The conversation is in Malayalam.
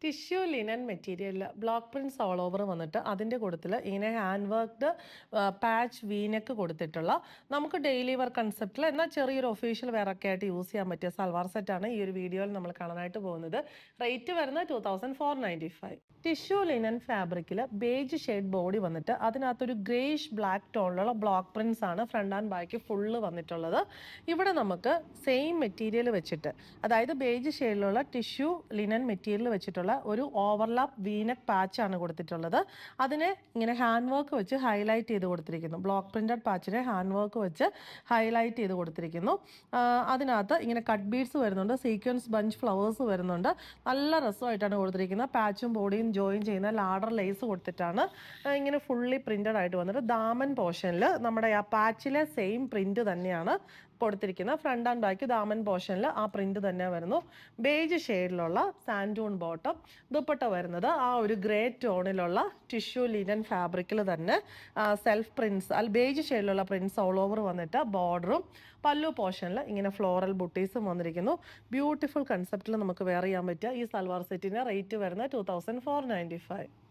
ടിഷ്യൂ ലിനൻ മെറ്റീരിയലിൽ ബ്ലോക്ക് പ്രിൻറ്റ്സ് ഓൾ ഓവർ വന്നിട്ട് അതിൻ്റെ കൂട്ടത്തിൽ ഇങ്ങനെ ഹാൻഡ് വർക്ക്ഡ് പാച്ച് വീനെക്ക് കൊടുത്തിട്ടുള്ള നമുക്ക് ഡെയിലി വർക്ക് കൺസെപ്റ്റിൽ എന്നാൽ ചെറിയൊരു ഒഫീഷ്യൽ വെയറൊക്കെ ആയിട്ട് യൂസ് ചെയ്യാൻ പറ്റിയ സൽവാർ സെറ്റാണ് ഈ ഒരു വീഡിയോയിൽ നമ്മൾ കാണാനായിട്ട് പോകുന്നത്. റേറ്റ് വരുന്നത് 2495. ടിഷ്യൂ ലിനൻ ഫാബ്രിക്കിൽ ബേജ് ഷെയ്ഡ് ബോഡി വന്നിട്ട് അതിനകത്തൊരു ഗ്രേഷ് ബ്ലാക്ക് ടോണിലുള്ള ബ്ലോക്ക് പ്രിൻറ്റ്സ് ആണ് ഫ്രണ്ട് ആൻഡ് ബാക്ക് ഫുള്ള് വന്നിട്ടുള്ളത്. ഇവിടെ നമുക്ക് സെയിം മെറ്റീരിയൽ വെച്ചിട്ട്, അതായത് ബേജ് ഷെയ്ഡിലുള്ള ടിഷ്യൂ ലിനൻ മെറ്റീരിയൽ വെച്ചിട്ടുള്ള ഒരു ഓവർലാപ്പ് വീനക്ക് പാച്ചാണ് കൊടുത്തിട്ടുള്ളത്. അതിനെ ഇങ്ങനെ ഹാൻഡ് വർക്ക് വെച്ച് ഹൈലൈറ്റ് ചെയ്ത് കൊടുത്തിരിക്കുന്നു. ബ്ലോക്ക് പ്രിന്റഡ് പാച്ചിനെ ഹാൻഡ് വർക്ക് വെച്ച് ഹൈലൈറ്റ് ചെയ്ത് കൊടുത്തിരിക്കുന്നു. അതിനകത്ത് ഇങ്ങനെ കട്ട് ബീഡ്സ് വരുന്നുണ്ട്, സീക്വൻസ് ബഞ്ച് ഫ്ലവേഴ്സ് വരുന്നുണ്ട്. നല്ല രസമായിട്ടാണ് കൊടുത്തിരിക്കുന്നത്. പാച്ചും ബോഡിയും ജോയിൻ ചെയ്യുന്ന ലാഡർ ലേസ് കൊടുത്തിട്ടാണ് ഇങ്ങനെ ഫുള്ളി പ്രിന്റഡ് ആയിട്ട് വന്നിട്ട് ദാമൻ പോർഷനിൽ നമ്മുടെ ആ പാച്ചിലെ സെയിം പ്രിന്റ് തന്നെയാണ് കൊടുത്തിരിക്കുന്നത്. ഫ്രണ്ട് ആൻഡ് ബാക്ക് ദാമൻ പോർഷനിൽ ആ പ്രിന്റ് തന്നെ വരുന്നു. ബേജ് ഷെയ്ഡിലുള്ള സാൻഡൂൺ ബോട്ടം. ദുപ്പട്ട വരുന്നത് ആ ഒരു ഗ്രേ ടോണിലുള്ള ടിഷ്യൂ ലിനൻ ഫാബ്രിക്കിൽ തന്നെ സെൽഫ് പ്രിന്റ്സ് ബേജ് ഷെയ്ഡിലുള്ള പ്രിന്റ്സ് ഓൾ ഓവർ വന്നിട്ട് ബോർഡറും പല്ലു പോർഷനിൽ ഇങ്ങനെ ഫ്ലോറൽ ബുട്ടീസും വന്നിരിക്കുന്നു. ബ്യൂട്ടിഫുൾ കൺസെപ്റ്റിൽ നമുക്ക് വെയർ ചെയ്യാൻ പറ്റുക ഈ സൽവാർ സെറ്റിന് റേറ്റ് വരുന്നത് 2495.